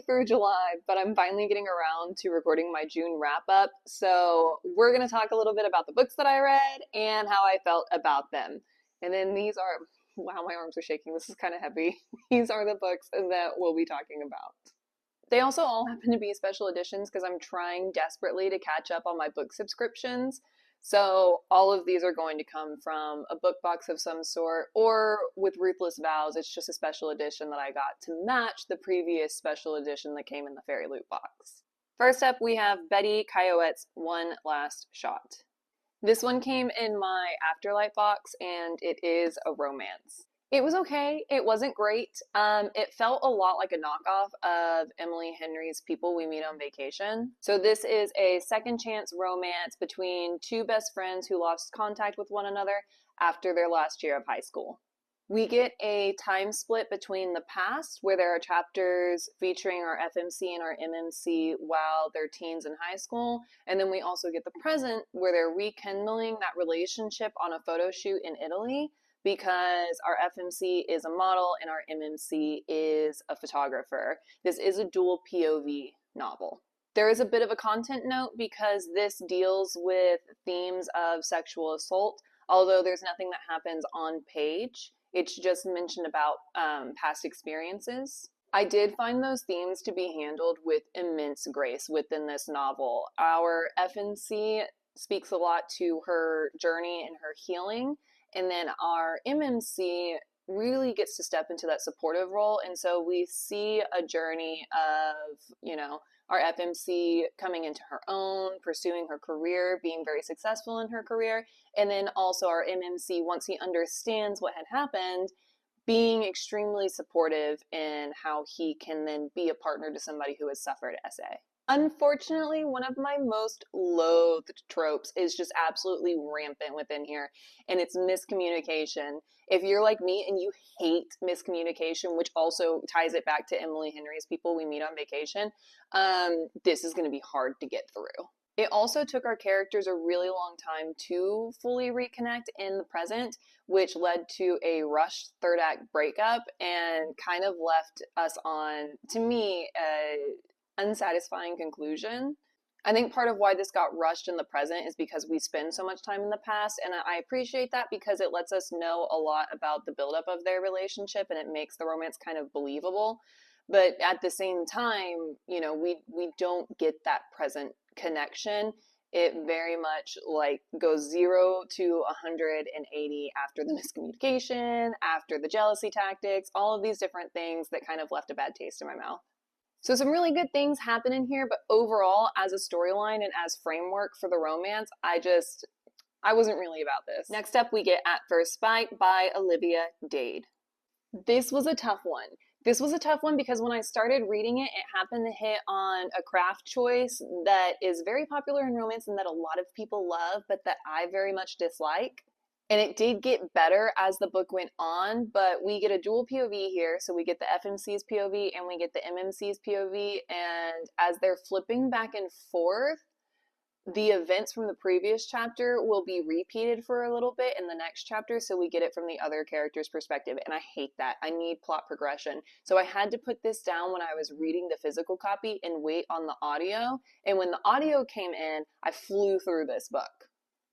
through July, but I'm finally getting around to recording my June wrap up. So we're going to talk a little bit about the books that I read and how I felt about them. And then these are, wow, my arms are shaking. This is kind of heavy. These are the books that we'll be talking about. They also all happen to be special editions because I'm trying desperately to catch up on my book subscriptions. So all of these are going to come from a book box of some sort, or with Ruthless Vows, it's just a special edition that I got to match the previous special edition that came in the Fairy Loot box. First up, we have Betty Cayouette's One Last Shot. This one came in my Afterlight box, and it is a romance. It was okay. It wasn't great. It felt a lot like a knockoff of Emily Henry's People We Meet on Vacation. So this is a second chance romance between two best friends who lost contact with one another after their last year of high school. We get a time split between the past, where there are chapters featuring our FMC and our MMC while they're teens in high school, and then we also get the present, where they're rekindling that relationship on a photo shoot in Italy, because our FMC is a model and our MMC is a photographer. This is a dual POV novel. There is a bit of a content note because this deals with themes of sexual assault, although there's nothing that happens on page. It's just mentioned about past experiences. I did find those themes to be handled with immense grace within this novel. Our FMC speaks a lot to her journey and her healing, and then our MMC really gets to step into that supportive role. And so we see a journey of, our FMC coming into her own, pursuing her career, being very successful in her career. And then also our MMC, once he understands what had happened, being extremely supportive in how he can then be a partner to somebody who has suffered SA. Unfortunately, one of my most loathed tropes is just absolutely rampant within here, and it's miscommunication. If you're like me and you hate miscommunication, which also ties it back to Emily Henry's People We Meet on Vacation, this is going to be hard to get through. It also took our characters a really long time to fully reconnect in the present, which led to a rushed third act breakup and kind of left us on, to me, unsatisfying conclusion. I think part of why this got rushed in the present is because we spend so much time in the past, and I appreciate that because it lets us know a lot about the buildup of their relationship and it makes the romance kind of believable. But at the same time, we don't get that present connection. It very much goes 0 to 180 after the miscommunication, after the jealousy tactics, all of these different things that kind of left a bad taste in my mouth. So some really good things happen in here, but overall, as a storyline and as framework for the romance, I wasn't really about this. Next up, we get At First Bite by Olivia Dade. This was a tough one. This was a tough one because when I started reading it, it happened to hit on a craft choice that is very popular in romance and that a lot of people love, but that I very much dislike. And it did get better as the book went on, but we get a dual POV here. So we get the FMC's POV and we get the MMC's POV. And as they're flipping back and forth, the events from the previous chapter will be repeated for a little bit in the next chapter. So we get it from the other character's perspective. And I hate that. I need plot progression. So I had to put this down when I was reading the physical copy and wait on the audio. And when the audio came in, I flew through this book.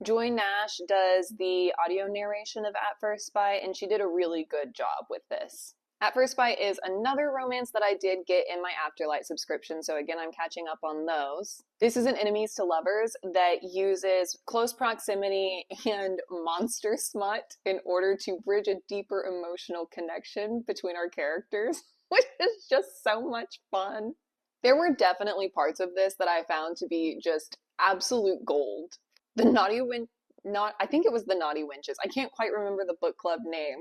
Joy Nash does the audio narration of At First Bite, and she did a really good job with this. At First Bite is another romance that I did get in my Afterlight subscription, so again, I'm catching up on those. This is an enemies to lovers that uses close proximity and monster smut in order to bridge a deeper emotional connection between our characters, which is just so much fun. There were definitely parts of this that I found to be just absolute gold. I think it was the Naughty Wenches. I can't quite remember the book club name,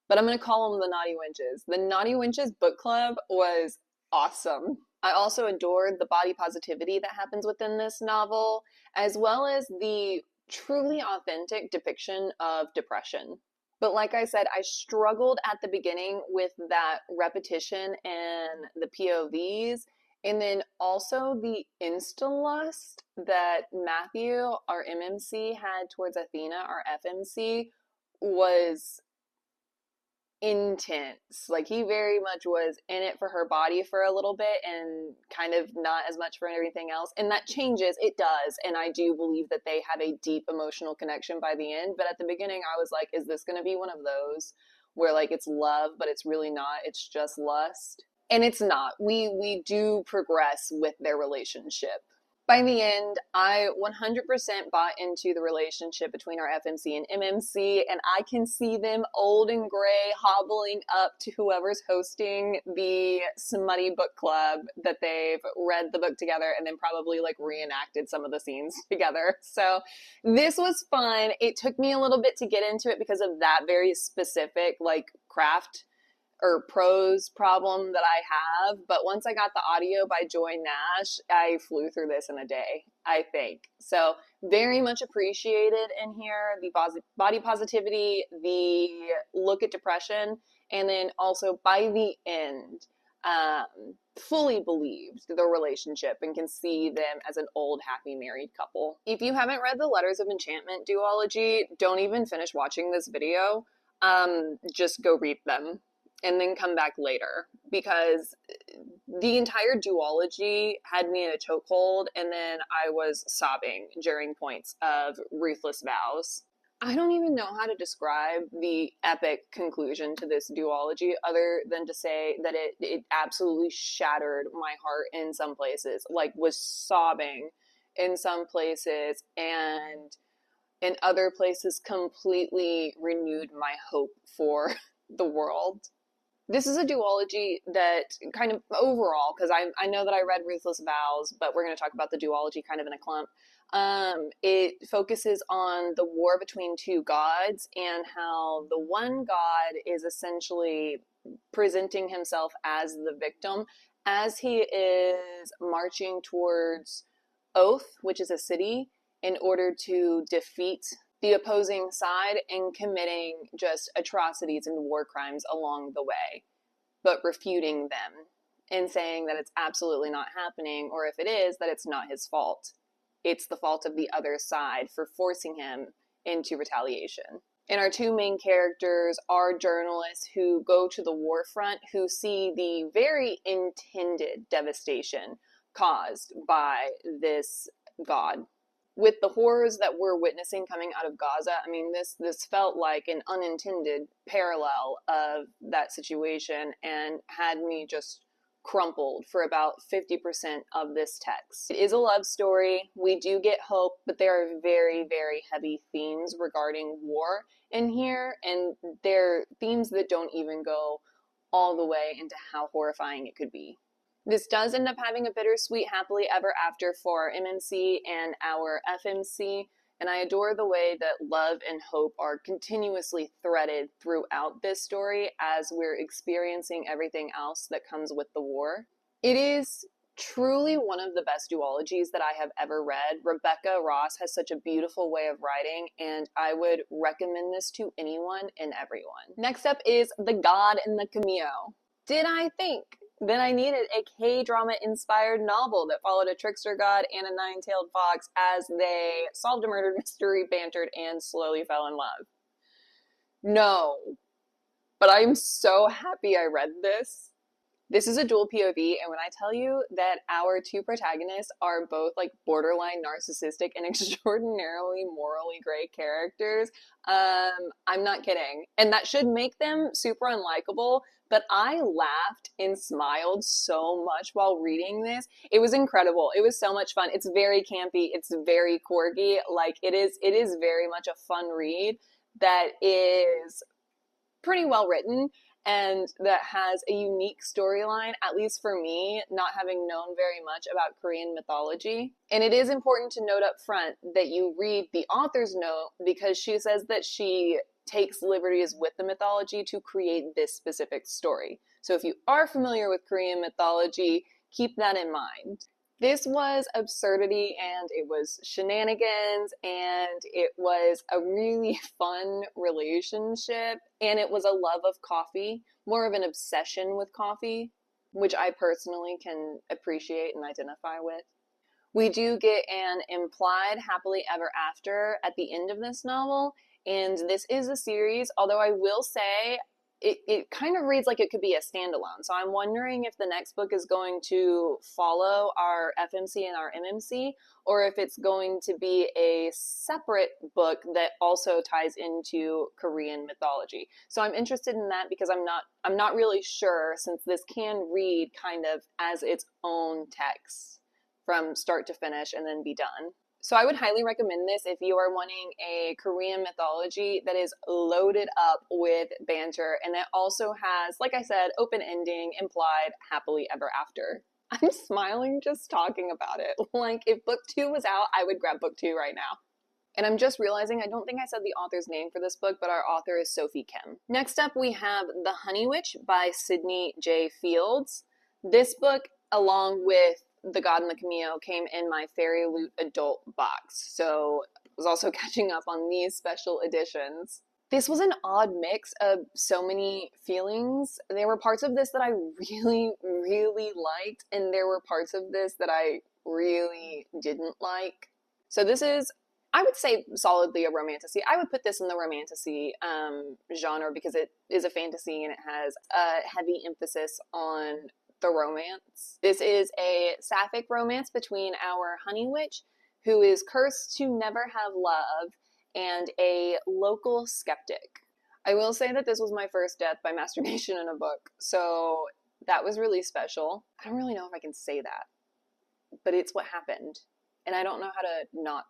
but I'm going to call them the Naughty Wenches. The Naughty Wenches book club was awesome. I also adored the body positivity that happens within this novel, as well as the truly authentic depiction of depression. But like I said, I struggled at the beginning with that repetition and the POVs. And then also the insta-lust that Matthew, our MMC, had towards Athena, our FMC, was intense. Like, he very much was in it for her body for a little bit and kind of not as much for everything else. And that changes, it does. And I do believe that they have a deep emotional connection by the end. But at the beginning, I was like, is this going to be one of those where like it's love, but it's really not, it's just lust? And it's not. We do progress with their relationship. By the end, I 100% bought into the relationship between our FMC and MMC, and I can see them old and gray hobbling up to whoever's hosting the smutty book club that they've read the book together and then probably like reenacted some of the scenes together. So this was fun. It took me a little bit to get into it because of that very specific like craft or prose problem that I have, but once I got the audio by Joy Nash, I flew through this in a day, I think. So very much appreciated in here, the body positivity, the look at depression, and then also by the end, fully believed the relationship and can see them as an old happy married couple. If you haven't read the Letters of Enchantment duology, don't even finish watching this video. Just go read them and then come back later, because the entire duology had me in a chokehold, and then I was sobbing during points of Ruthless Vows. I don't even know how to describe the epic conclusion to this duology other than to say that it absolutely shattered my heart in some places, like was sobbing in some places, and in other places completely renewed my hope for the world. This is a duology that kind of overall, because I know that I read Ruthless Vows, but we're going to talk about the duology kind of in a clump. It focuses on the war between two gods and how the one god is essentially presenting himself as the victim as he is marching towards Oath, which is a city, in order to defeat the opposing side and committing just atrocities and war crimes along the way, but refuting them and saying that it's absolutely not happening, or if it is, that it's not his fault. It's the fault of the other side for forcing him into retaliation. And our two main characters are journalists who go to the war front, who see the very intended devastation caused by this god. With the horrors that we're witnessing coming out of Gaza, I mean, this felt like an unintended parallel of that situation and had me just crumpled for about 50% of this text. It is a love story. We do get hope, but there are very, very heavy themes regarding war in here, and they're themes that don't even go all the way into how horrifying it could be. This does end up having a bittersweet happily ever after for our MMC and our FMC, and I adore the way that love and hope are continuously threaded throughout this story as we're experiencing everything else that comes with the war. It is truly one of the best duologies that I have ever read. Rebecca Ross has such a beautiful way of writing, and I would recommend this to anyone and everyone. Next up is The God in the Gumiho. Did I think that I needed a K-drama inspired novel that followed a trickster god and a nine-tailed fox as they solved a murder mystery, bantered, and slowly fell in love? No. But I'm so happy I read this. This is a dual POV, and when I tell you that our two protagonists are both like borderline narcissistic and extraordinarily morally gray characters, I'm not kidding. And that should make them super unlikable, but I laughed and smiled so much while reading this. It was incredible. It was so much fun. It's very campy. It's very quirky. Like, it is very much a fun read that is pretty well written and that has a unique storyline, at least for me, not having known very much about Korean mythology. And it is important to note up front that you read the author's note, because she says that she takes liberties with the mythology to create this specific story. So if you are familiar with Korean mythology, keep that in mind. This was absurdity, and it was shenanigans, and it was a really fun relationship, and it was a love of coffee, more of an obsession with coffee, which I personally can appreciate and identify with. We do get an implied happily ever after at the end of this novel, and this is a series, although I will say it kind of reads like it could be a standalone. So I'm wondering if the next book is going to follow our FMC and our MMC, or if it's going to be a separate book that also ties into Korean mythology. So I'm interested in that because I'm not really sure, since this can read kind of as its own text from start to finish and then be done. So I would highly recommend this if you are wanting a Korean mythology that is loaded up with banter and that also has, like I said, open ending, implied happily ever after. I'm smiling just talking about it. Like, if book 2 was out, I would grab book 2 right now. And I'm just realizing I don't think I said the author's name for this book, but our author is Sophie Kim. Next up, we have The Honey Witch by Sydney J. Fields. This book, along with The God and the Gumiho, came in my Fairy Loot adult box, so I was also catching up on these special editions. This was an odd mix of so many feelings. There were parts of this that I really, really liked, and there were parts of this that I really didn't like. So this is, I would say, solidly a romantasy. I would put this in the romantasy genre because it is a fantasy and it has a heavy emphasis on the romance. This is a sapphic romance between our honey witch, who is cursed to never have love, and a local skeptic. I will say that this was my first death by masturbation in a book, so that was really special. I don't really know if I can say that, but it's what happened, and I don't know how to not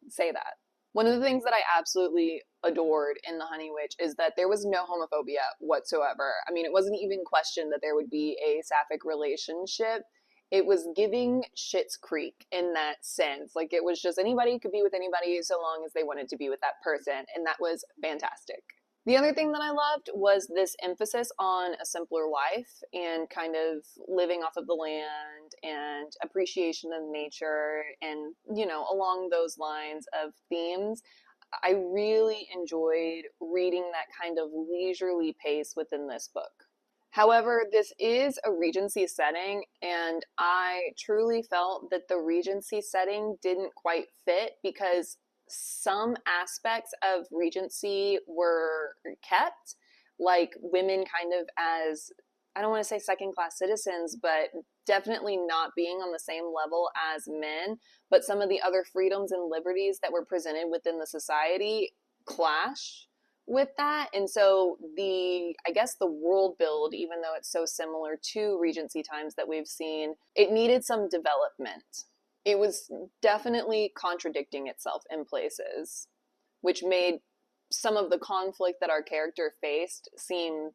say that. One of the things that I absolutely adored in The Honey Witch is that there was no homophobia whatsoever. I mean, it wasn't even questioned that there would be a sapphic relationship. It was giving Schitt's Creek in that sense. Like, it was just anybody could be with anybody so long as they wanted to be with that person, and that was fantastic. The other thing that I loved was this emphasis on a simpler life and kind of living off of the land and appreciation of nature and, you know, along those lines of themes. I really enjoyed reading that kind of leisurely pace within this book. However, this is a Regency setting, and I truly felt that the Regency setting didn't quite fit because some aspects of Regency were kept, like women kind of as, I don't want to say second-class citizens, but definitely not being on the same level as men, but some of the other freedoms and liberties that were presented within the society clash with that. And so I guess the world build, even though it's so similar to Regency times that we've seen, it needed some development. It was definitely contradicting itself in places, which made some of the conflict that our character faced seem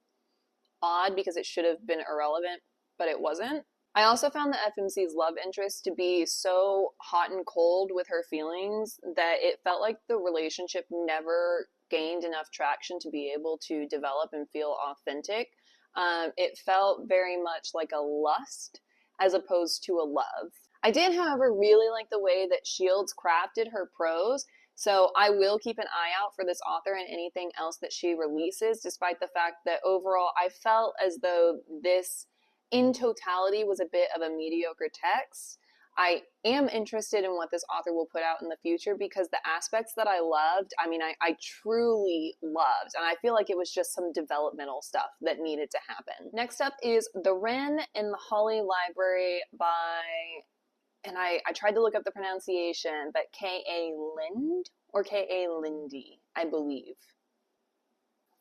odd because it should have been irrelevant, but it wasn't. I also found the FMC's love interest to be so hot and cold with her feelings that it felt like the relationship never gained enough traction to be able to develop and feel authentic. It felt very much like a lust as opposed to a love. I did, however, really like the way that Shields crafted her prose, so I will keep an eye out for this author and anything else that she releases, despite the fact that overall I felt as though this, in totality, was a bit of a mediocre text. I am interested in what this author will put out in the future because the aspects that I loved, I mean, I truly loved, and I feel like it was just some developmental stuff that needed to happen. Next up is The Wren in the Holly Library by, and I tried to look up the pronunciation, but K.A. Linde or K.A. Linde, I believe.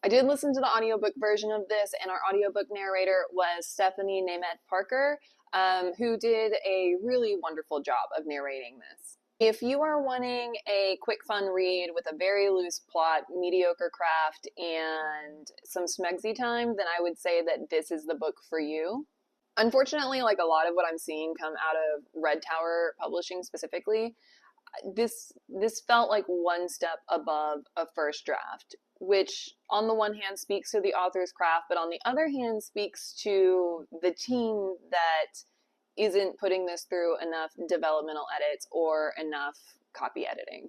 I did listen to the audiobook version of this, and our audiobook narrator was Stephanie Nemeth Parker, who did a really wonderful job of narrating this. If you are wanting a quick fun read with a very loose plot, mediocre craft, and some smegsy time, then I would say that this is the book for you. Unfortunately, like a lot of what I'm seeing come out of Red Tower Publishing specifically, this felt like one step above a first draft, which on the one hand speaks to the author's craft, but on the other hand speaks to the team that isn't putting this through enough developmental edits or enough copy editing.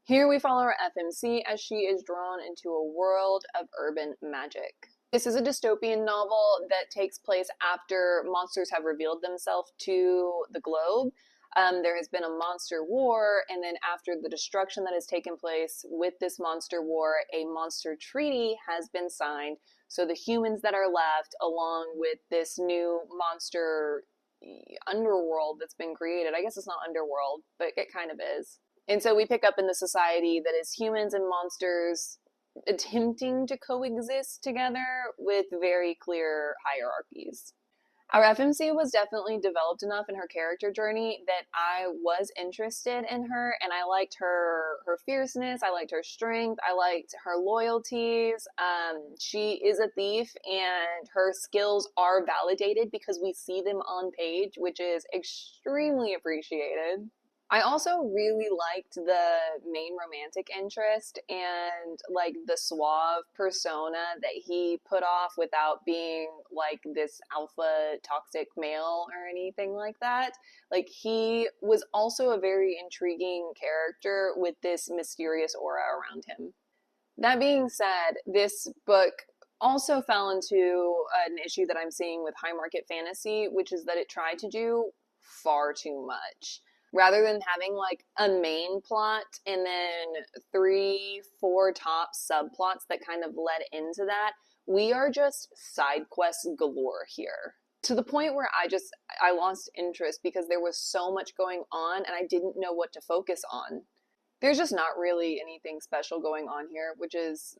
Here we follow our FMC as she is drawn into a world of urban magic. This is a dystopian novel that takes place after monsters have revealed themselves to the globe. There has been a monster war, and then after the destruction that has taken place with this monster war, a monster treaty has been signed. So the humans that are left, along with this new monster underworld that's been created, I guess it's not underworld, but it kind of is. And so we pick up in the society that is humans and monsters attempting to coexist together with very clear hierarchies. Our FMC was definitely developed enough in her character journey that I was interested in her, and I liked her fierceness, I liked her strength, I liked her loyalties. She is a thief, and her skills are validated because we see them on page, which is extremely appreciated. I also really liked the main romantic interest and like the suave persona that he put off without being like this alpha toxic male or anything like that. Like he was also a very intriguing character with this mysterious aura around him. That being said, this book also fell into an issue that I'm seeing with high market fantasy, which is that it tried to do far too much rather than having like a main plot and then 3, 4 top subplots that kind of led into that, we are just side quests galore here. To the point where I lost interest because there was so much going on and I didn't know what to focus on. There's just not really anything special going on here, which is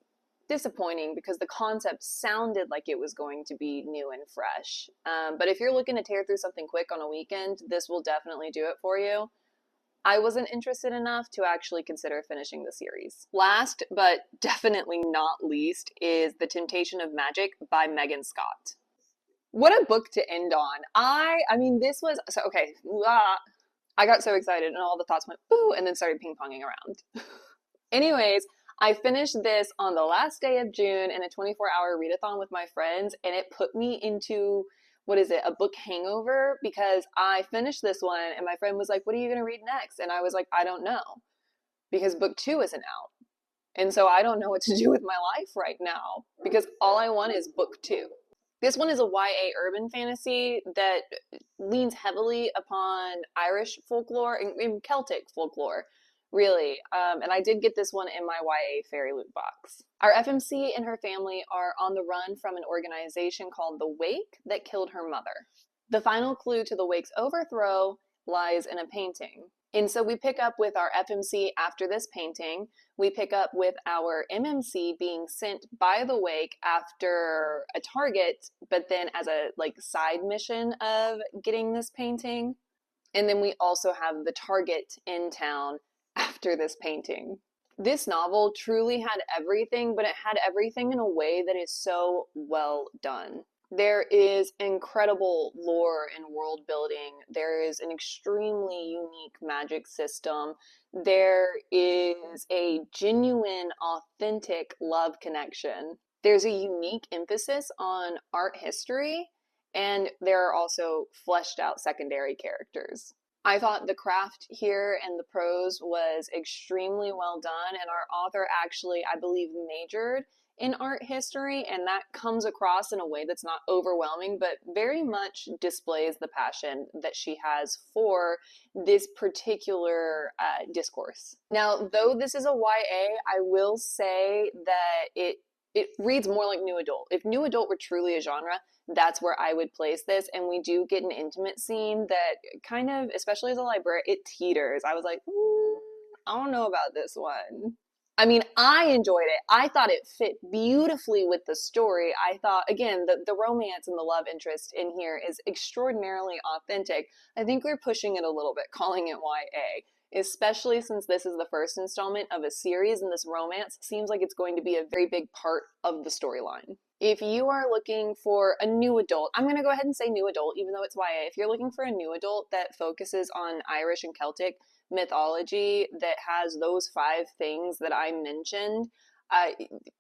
disappointing because the concept sounded like it was going to be new and fresh. But if you're looking to tear through something quick on a weekend, this will definitely do it for you. I wasn't interested enough to actually consider finishing the series. Last, but definitely not least, is The Temptation of Magic by Megan Scott. What a book to end on. I mean, this was, so okay, I got so excited and all the thoughts went, ooh, and then started ping-ponging around. Anyways, I finished this on the last day of June in a 24-hour readathon with my friends, and it put me into, what is it, a book hangover, because I finished this one, and my friend was like, what are you going to read next? And I was like, I don't know, because book 2 isn't out. And so I don't know what to do with my life right now, because all I want is book 2. This one is a YA urban fantasy that leans heavily upon Irish folklore and Celtic folklore, really. And I did get this one in my YA fairy loot box. Our FMC and her family are on the run from an organization called The Wake that killed her mother. The final clue to the Wake's overthrow lies in a painting. And so we pick up with our FMC after this painting. We pick up with our MMC being sent by the Wake after a target, but then as a like side mission of getting this painting. And then we also have the target in town after this painting. This novel truly had everything, but it had everything in a way that is so well done. There is incredible lore and world building. There is an extremely unique magic system. There is a genuine, authentic love connection. There's a unique emphasis on art history, and there are also fleshed out secondary characters. I thought the craft here and the prose was extremely well done, and our author actually, I believe, majored in art history, and that comes across in a way that's not overwhelming, but very much displays the passion that she has for this particular discourse. Now, though this is a YA, I will say that it reads more like new adult. If new adult were truly a genre, that's where I would place this, and we do get an intimate scene that kind of, especially as a librarian, it teeters. I was like, I don't know about this one. I mean, I enjoyed it. I thought it fit beautifully with the story. I thought, again, the romance and the love interest in here is extraordinarily authentic. I think we're pushing it a little bit, calling it YA, especially since this is the first installment of a series, and this romance seems like it's going to be a very big part of the storyline. If you are looking for a new adult, I'm going to go ahead and say new adult, even though it's YA. If you're looking for a new adult that focuses on Irish and Celtic mythology that has those 5 things that I mentioned,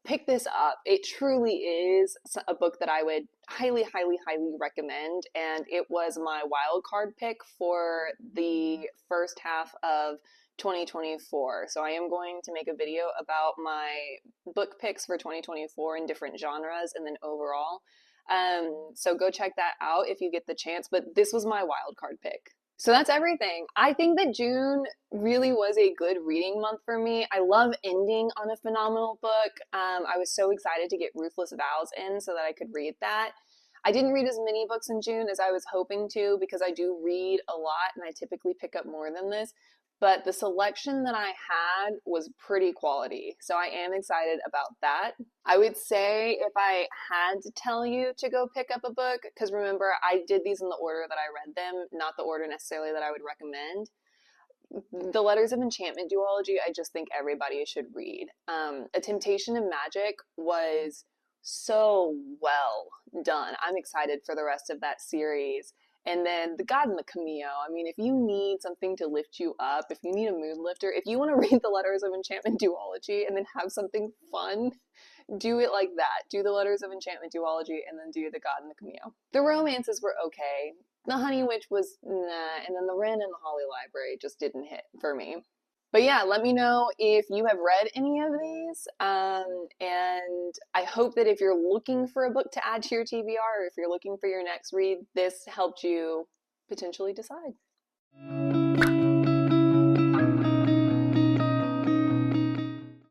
pick this up. It truly is a book that I would highly, highly, highly recommend, and it was my wild card pick for the first half of 2024. So I am going to make a video about my book picks for 2024 in different genres and then overall. So go check that out if you get the chance, but this was my wild card pick. So that's everything. I think that June really was a good reading month for me. I love ending on a phenomenal book. I was so excited to get Ruthless Vows in so that I could read that. I didn't read as many books in June as I was hoping to because I do read a lot and I typically pick up more than this. But the selection that I had was pretty quality. So I am excited about that. I would say if I had to tell you to go pick up a book, because remember, I did these in the order that I read them, not the order necessarily that I would recommend. The Letters of Enchantment duology, I just think everybody should read. A Temptation of Magic was so well done. I'm excited for the rest of that series. And then The God and the Cameo. I mean, if you need something to lift you up, if you need a mood lifter, if you want to read the Letters of Enchantment duology and then have something fun, do it like that. Do the Letters of Enchantment duology and then do The God and the Cameo. The romances were okay. The Honey Witch was nah, and then the Wren and the Holly Library just didn't hit for me. But yeah, let me know if you have read any of these. And I hope that if you're looking for a book to add to your TBR or if you're looking for your next read, this helped you potentially decide.